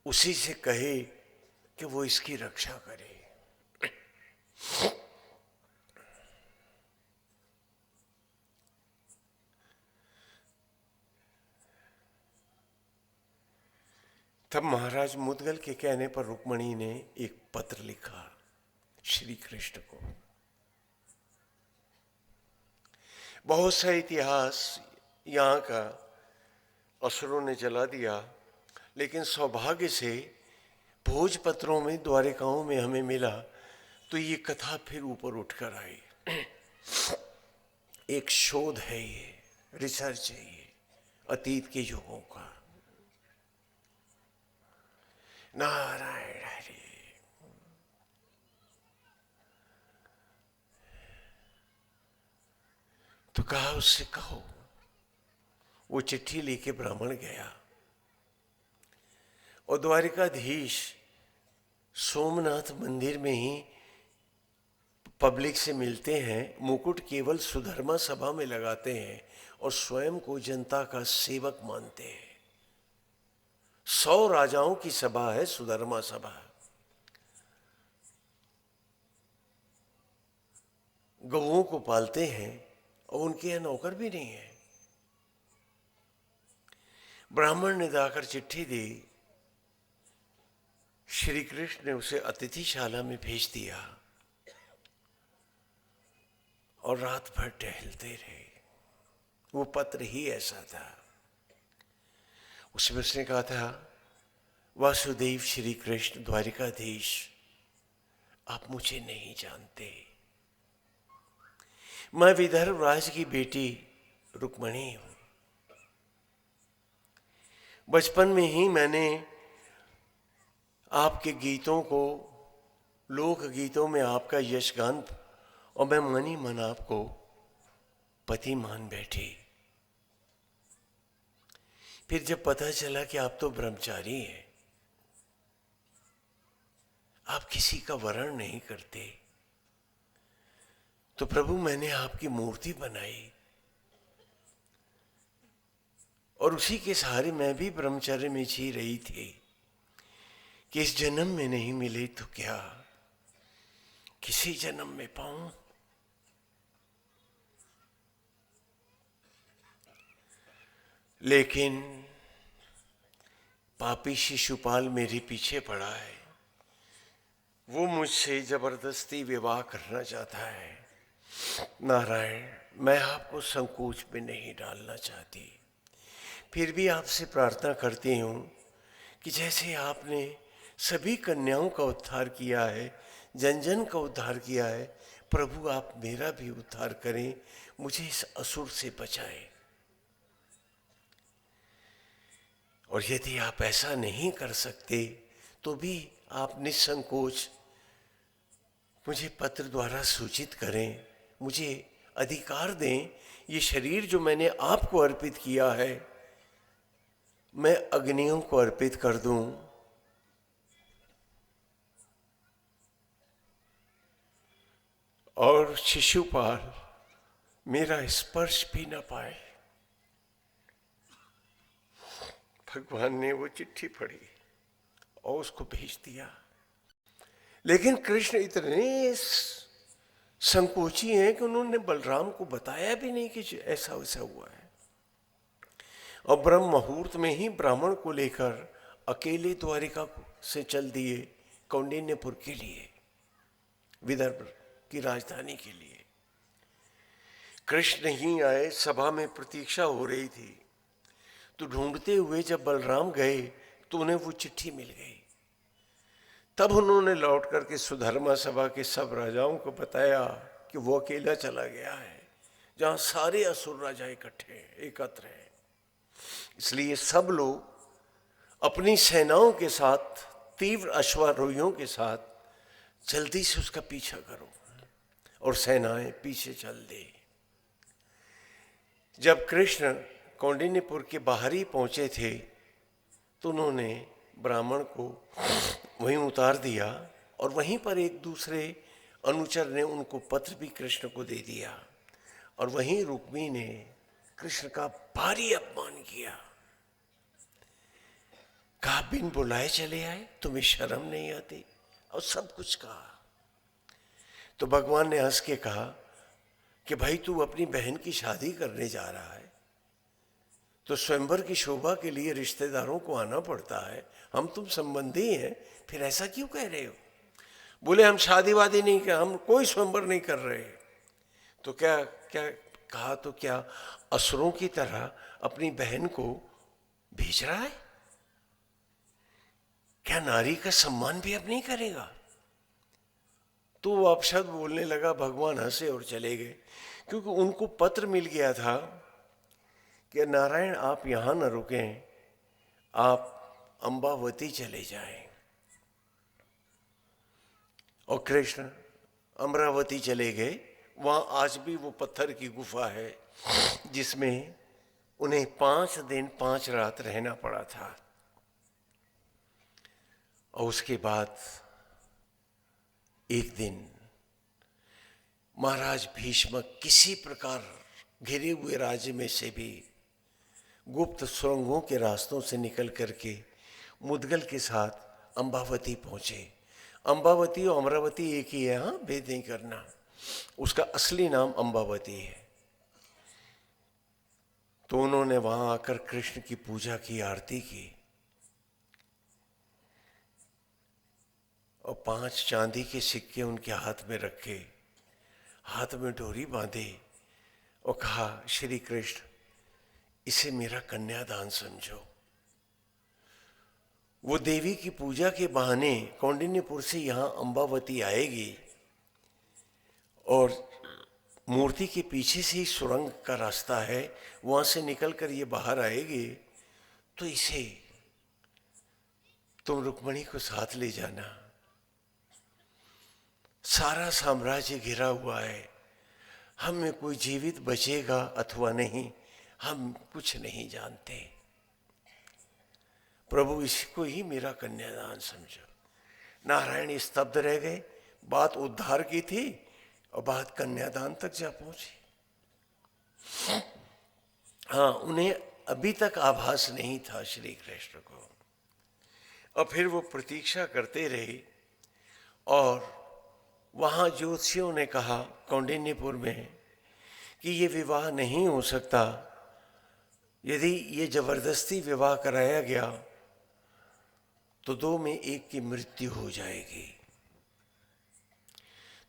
उसी से कहे कि वो इसकी रक्षा करे। तब महाराज मुद्गल के कहने पर रुक्मणी ने एक पत्र लिखा श्री कृष्ण को। बहुत सा इतिहास यहाँ का असुरों ने जला दिया, लेकिन सौभाग्य से भोजपत्रों में, द्वारिकाओं में हमें मिला, तो ये कथा फिर ऊपर उठकर आई। एक शोध है, ये रिसर्च है, ये अतीत के युगों का। नारायण हरि। तो कहा उससे कहो। वो चिट्ठी लेके ब्राह्मण गया और द्वारिकाधीश सोमनाथ मंदिर में ही पब्लिक से मिलते हैं। मुकुट केवल सुधर्मा सभा में लगाते हैं और स्वयं को जनता का सेवक मानते हैं। 100 राजाओं की सभा है सुधर्मा सभा। गऊओं को पालते हैं और उनके यहाँ नौकर भी नहीं है। ब्राह्मण ने जाकर चिट्ठी दी, श्री कृष्ण ने उसे अतिथिशाला में भेज दिया और रात भर टहलते रहे। वो पत्र ही ऐसा था। उसमें उसने कहा था, वासुदेव श्री कृष्ण द्वारिकाधीश, आप मुझे नहीं जानते। मैं विदर्भ राज की बेटी रुक्मणी हूं। बचपन में ही मैंने आपके गीतों को, लोक गीतों में आपका यशगान, और मैं मनी मन आपको पति मान बैठी। फिर जब पता चला कि आप तो ब्रह्मचारी हैं, आप किसी का वरण नहीं करते, तो प्रभु मैंने आपकी मूर्ति बनाई और उसी के सहारे मैं भी ब्रह्मचर्य में जी रही थी कि इस जन्म में नहीं मिले तो क्या किसी जन्म में पाऊं। लेकिन पापी शिशुपाल मेरे पीछे पड़ा है। वो मुझसे जबरदस्ती विवाह करना चाहता है। नारायण, मैं आपको संकोच में नहीं डालना चाहती, फिर भी आपसे प्रार्थना करती हूँ कि जैसे आपने सभी कन्याओं का उद्धार किया है, जन जन का उद्धार किया है, प्रभु आप मेरा भी उद्धार करें, मुझे इस असुर से बचाएं। और यदि आप ऐसा नहीं कर सकते तो भी आप निसंकोच मुझे पत्र द्वारा सूचित करें, मुझे अधिकार दें। ये शरीर जो मैंने आपको अर्पित किया है, मैं अग्नियों को अर्पित कर दूं। और शिशुपाल मेरा स्पर्श भी न पाए। भगवान ने वो चिट्ठी पढ़ी और उसको भेज दिया। लेकिन कृष्ण इतने संकोची हैं कि उन्होंने बलराम को बताया भी नहीं कि ऐसा वैसा हुआ है। और ब्रह्म मुहूर्त में ही ब्राह्मण को लेकर अकेले द्वारिका से चल दिए कौंडिन्यपुर के लिए, विदर्भ की राजधानी के लिए। कृष्ण ही आए, सभा में प्रतीक्षा हो रही थी। तो ढूंढते हुए जब बलराम गए तो उन्हें वो चिट्ठी मिल गई। तब उन्होंने लौट करके सुधर्मा सभा के सब राजाओं को बताया कि वो अकेला चला गया है, जहां सारे असुर राजा इकट्ठे हैं, एकत्र हैं। इसलिए सब लोग अपनी सेनाओं के साथ, तीव्र अश्वारोहियों के साथ जल्दी से उसका पीछा करो और सेनाएं पीछे चल दे। जब कृष्ण कौंडिन्यपुर के बाहर ही पहुंचे थे तो उन्होंने ब्राह्मण को वहीं उतार दिया और वहीं पर एक दूसरे अनुचर ने उनको पत्र भी कृष्ण को दे दिया। और वहीं रुक्मी ने कृष्ण का भारी अपमान किया, कहा बिन बुलाए चले आए, तुम्हें शर्म नहीं आती, और सब कुछ कहा। तो भगवान ने हंस के कहा कि भाई तू अपनी बहन की शादी करने जा रहा है तो स्वयंवर की शोभा के लिए रिश्तेदारों को आना पड़ता है, हम तुम संबंधी हैं, फिर ऐसा क्यों कह रहे हो? बोले हम शादी वादी नहीं कर, हम कोई स्वयंवर नहीं कर रहे। तो क्या क्या कहा, तो क्या असुरों की तरह अपनी बहन को भेज रहा है? क्या नारी का सम्मान भी अब नहीं करेगा? तो वो अपशब्द बोलने लगा। भगवान हंसे और चले गए, क्योंकि उनको पत्र मिल गया था कि नारायण आप यहां न रुकें, आप अंबावती चले जाएं। और कृष्ण अमरावती चले गए। वहां आज भी वो पत्थर की गुफा है जिसमें उन्हें 5 दिन 5 रात रहना पड़ा था। और उसके बाद एक दिन महाराज भीष्म किसी प्रकार घिरे हुए राज्य में से भी गुप्त सुरंगों के रास्तों से निकल करके मुद्गल के साथ अंबावती पहुंचे। अंबावती और अमरावती एक ही है, हाँ, भेद नहीं करना। उसका असली नाम अंबावती है। तो उन्होंने वहां आकर कृष्ण की पूजा की, आरती की और 5 चांदी के सिक्के उनके हाथ में रखे, हाथ में डोरी बांधी और कहा श्री कृष्ण इसे मेरा कन्यादान समझो। वो देवी की पूजा के बहाने कौंडिन्यपुर से यहाँ अंबावती आएगी और मूर्ति के पीछे से ही सुरंग का रास्ता है, वहां से निकलकर ये बाहर आएगी। तो इसे तुम रुक्मणी को साथ ले जाना। सारा साम्राज्य घिरा हुआ है, हम में कोई जीवित बचेगा अथवा नहीं, हम कुछ नहीं जानते। प्रभु इसको ही मेरा कन्यादान समझो। नारायण स्तब्ध रह गए। बात उद्धार की थी और बात कन्यादान तक जा पहुंची। हाँ, उन्हें अभी तक आभास नहीं था श्री कृष्ण को। और फिर वो प्रतीक्षा करते रहे और वहां ज्योतिषियों ने कहा कौंडिन्यपुर में कि ये विवाह नहीं हो सकता। यदि ये जबरदस्ती विवाह कराया गया तो 2 में 1 की मृत्यु हो जाएगी।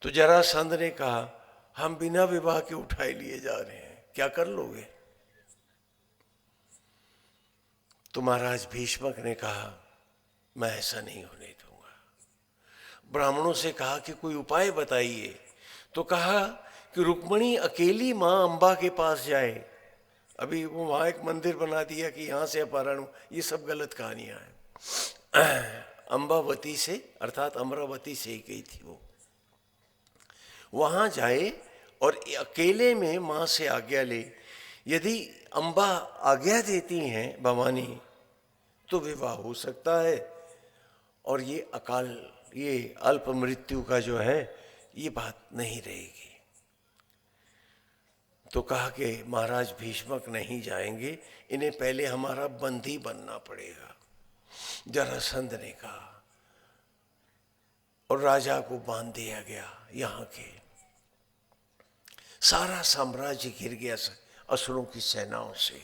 तो जरासंध ने कहा हम बिना विवाह के उठाए लिए जा रहे हैं, क्या कर लोगे? तो महाराज भीष्मक ने कहा मैं ऐसा नहीं होने दूंगा। ब्राह्मणों से कहा कि कोई उपाय बताइए। तो कहा कि रुक्मणी अकेली मां अंबा के पास जाए। अभी वो वहां एक मंदिर बना दिया कि यहां से अपहरण, ये सब गलत कहानियां हैं। अंबावती से अर्थात अमरावती से ही गई थी वो। वहां जाए और अकेले में मां से आज्ञा ले। यदि अंबा आज्ञा देती हैं भवानी तो विवाह हो सकता है और ये अल्प मृत्यु का जो है ये बात नहीं रहेगी। तो कहा कि महाराज भीष्मक नहीं जाएंगे, इन्हें पहले हमारा बंदी बनना पड़ेगा। जरासंध ने कहा और राजा को बांध दिया गया। यहाँ के सारा साम्राज्य घिर गया असुरों की सेनाओं से।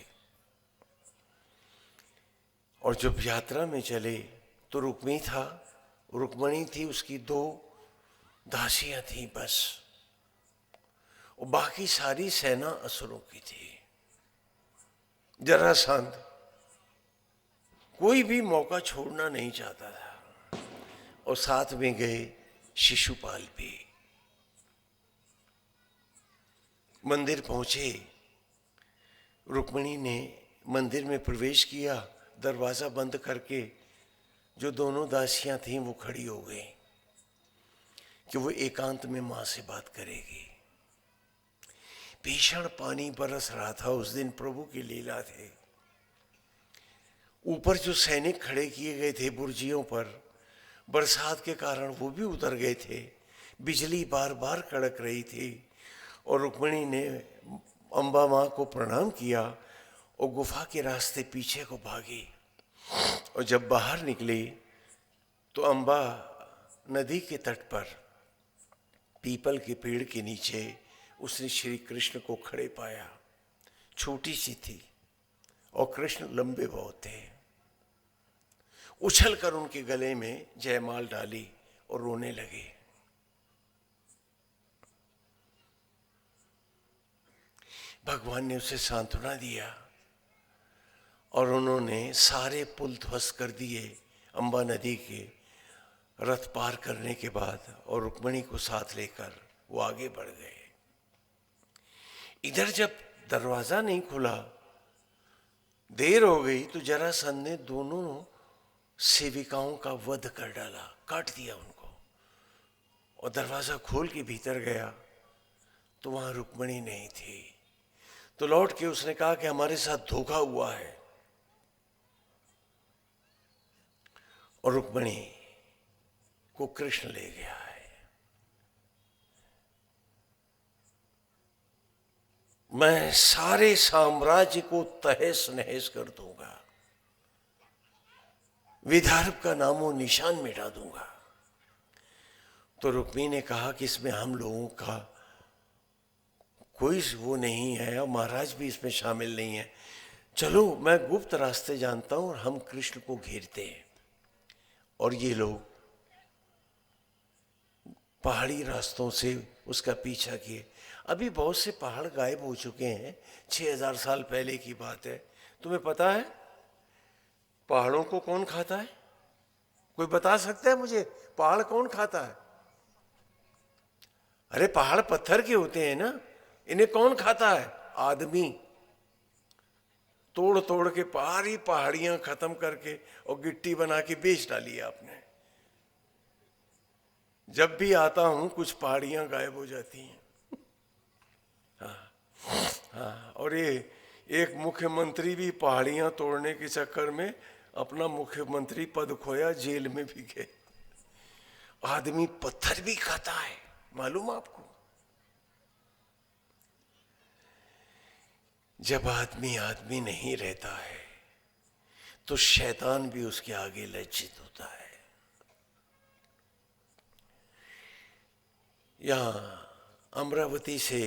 और जब यात्रा में चले तो रुक्मणी थी, उसकी 2 दासियां थी बस, और बाकी सारी सेना असुरों की थी। जरासंध कोई भी मौका छोड़ना नहीं चाहता था और साथ में गए शिशुपाल भी। मंदिर पहुंचे, रुक्मणी ने मंदिर में प्रवेश किया, दरवाजा बंद करके जो दोनों दासियां थीं वो खड़ी हो गई कि वो एकांत में मां से बात करेगी। भीषण पानी बरस रहा था उस दिन, प्रभु की लीला थे। ऊपर जो सैनिक खड़े किए गए थे बुर्जियों पर, बरसात के कारण वो भी उतर गए थे। बिजली बार बार कड़क रही थी और रुक्मिणी ने अम्बा माँ को प्रणाम किया और गुफा के रास्ते पीछे को भागी। और जब बाहर निकली तो अम्बा नदी के तट पर पीपल के पेड़ के नीचे उसने श्री कृष्ण को खड़े पाया। छोटी सी थी और कृष्ण लंबे बहुत थे। उछल कर उनके गले में जयमाल डाली और रोने लगे। भगवान ने उसे सांत्वना दिया और उन्होंने सारे पुल ध्वस्त कर दिए अम्बा नदी के रथ पार करने के बाद, और रुक्मिणी को साथ लेकर वो आगे बढ़ गए। इधर जब दरवाजा नहीं खुला, देर हो गई, तो जरासंध ने दोनों सेविकाओं का वध कर डाला, काट दिया उनको। और दरवाजा खोल के भीतर गया तो वहां रुक्मिणी नहीं थी। तो लौट के उसने कहा कि हमारे साथ धोखा हुआ है। और रुक्मिणी को कृष्ण ले गया है। मैं सारे साम्राज्य को तहस नहस कर दूंगा, विदर्भ का नामो निशान मिटा दूंगा। तो रुक्मिणी ने कहा कि इसमें हम लोगों का कोई वो नहीं है और महाराज भी इसमें शामिल नहीं है। चलो मैं गुप्त रास्ते जानता हूं और हम कृष्ण को घेरते हैं। और ये लोग पहाड़ी रास्तों से उसका पीछा किए। अभी बहुत से पहाड़ गायब हो चुके हैं, 6000 साल पहले की बात है। तुम्हें पता है पहाड़ों को कौन खाता है? कोई बता सकता है मुझे पहाड़ कौन खाता है? अरे पहाड़ पत्थर के होते हैं ना, इन्हें कौन खाता है? आदमी। तोड़ तोड़ के सारी पहाड़ियां खत्म करके और गिट्टी बना के बेच डाली आपने। जब भी आता हूं कुछ पहाड़ियां गायब हो जाती हैं। हाँ, और ये एक मुख्यमंत्री भी पहाड़ियां तोड़ने के चक्कर में अपना मुख्यमंत्री पद खोया, जेल में भी गए। आदमी पत्थर भी खाता है, मालूम आपको? जब आदमी आदमी नहीं रहता है तो शैतान भी उसके आगे लज्जित होता है। यहां अमरावती से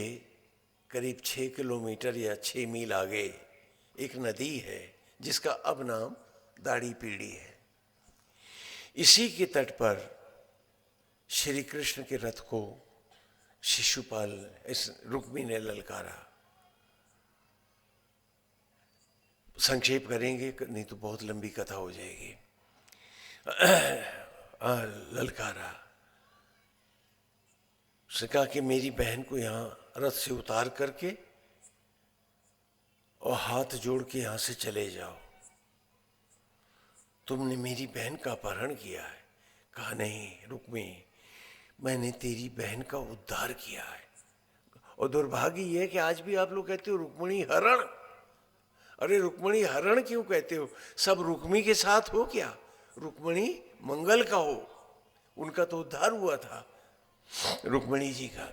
करीब 6 किलोमीटर या 6 मील आगे एक नदी है जिसका अब नाम दाढ़ी पीढ़ी है। इसी के तट पर श्री कृष्ण के रथ को शिशुपाल इस रुक्मिणी ने ललकारा। संक्षेप करेंगे नहीं तो बहुत लंबी कथा हो जाएगी। ललकारा, उसने कहा कि मेरी बहन को यहाँ रथ से उतार करके और हाथ जोड़ के यहाँ से चले जाओ। तुमने मेरी बहन का अपहरण किया है। कहा नहीं रुक्मिणी, मैंने तेरी बहन का उद्धार किया है। और दुर्भाग्य यह है कि आज भी आप लोग कहते हो रुक्मिणी हरण। अरे रुक्मिणी हरण क्यों कहते हो? सब रुक्मी के साथ हो क्या? रुक्मिणी मंगल का हो, उनका तो उद्धार हुआ था रुक्मिणी जी का।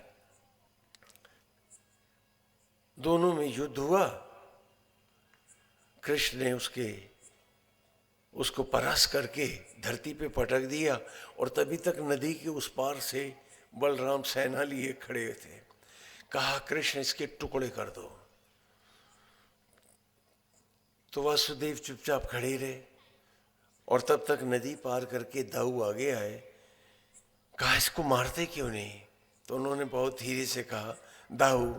दोनों में युद्ध हुआ। कृष्ण ने उसको परास्त करके धरती पे पटक दिया और तभी तक नदी के उस पार से बलराम सेना लिए खड़े थे। कहा कृष्ण इसके टुकड़े कर दो। तो वासुदेव चुपचाप खड़े रहे और तब तक नदी पार करके दाऊ आगे आए। कहा इसको मारते क्यों नहीं? तो उन्होंने बहुत धीरे से कहा दाऊ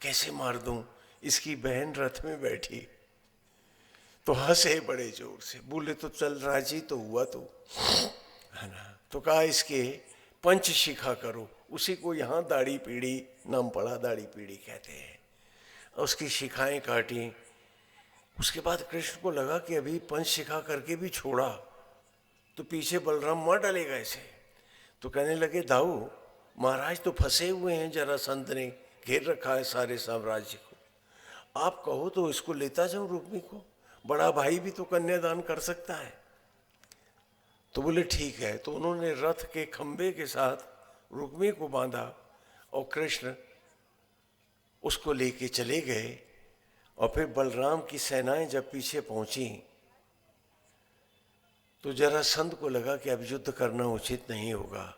कैसे मार दूं, इसकी बहन रथ में बैठी। तो हंसे बड़े जोर से, बोले तो चल राजी तो हुआ तो है ना। तो कहा इसके पंचशिखा करो। उसी को यहाँ दाढ़ी पीढ़ी नाम पड़ा, दाढ़ी पीढ़ी कहते हैं। उसकी शिखाएं काटी। उसके बाद कृष्ण को लगा कि अभी पंचशिखा करके भी छोड़ा तो पीछे बलराम मार डालेगा इसे। तो कहने लगे दाऊ महाराज तो फंसे हुए हैं, जरासंध ने घेर रखा है सारे साम्राज्य को। आप कहो तो इसको लेता जाऊं रुक्मी को, बड़ा भाई भी तो कन्यादान कर सकता है। तो बोले ठीक है। तो उन्होंने रथ के खंबे के साथ रुक्मी को बांधा और कृष्ण उसको लेके चले गए। और फिर बलराम की सेनाएं जब पीछे पहुंची तो जरासंध को लगा कि अब युद्ध करना उचित नहीं होगा,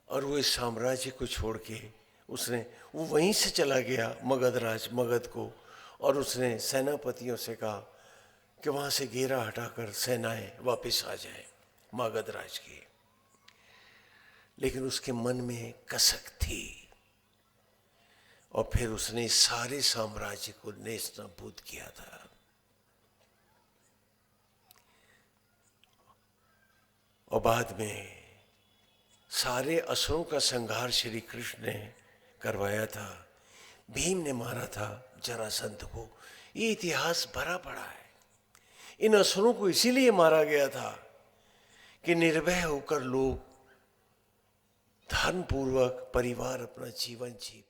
और वो इस साम्राज्य को छोड़ के वो वहीं से चला गया मगध को, और उसने सेनापतियों से कहा कि वहां से घेरा हटाकर सेनाएं वापस आ जाए मगध राज की। लेकिन उसके मन में कसक थी, और फिर उसने सारे साम्राज्य को नेस्तनाबूद किया था। और बाद में सारे असुरों का संहार श्री कृष्ण ने करवाया था। भीम ने मारा था जरासंध को। ये इतिहास भरा पड़ा है। इन असुरों को इसीलिए मारा गया था कि निर्भय होकर लोग धर्मपूर्वक परिवार अपना जीवन जी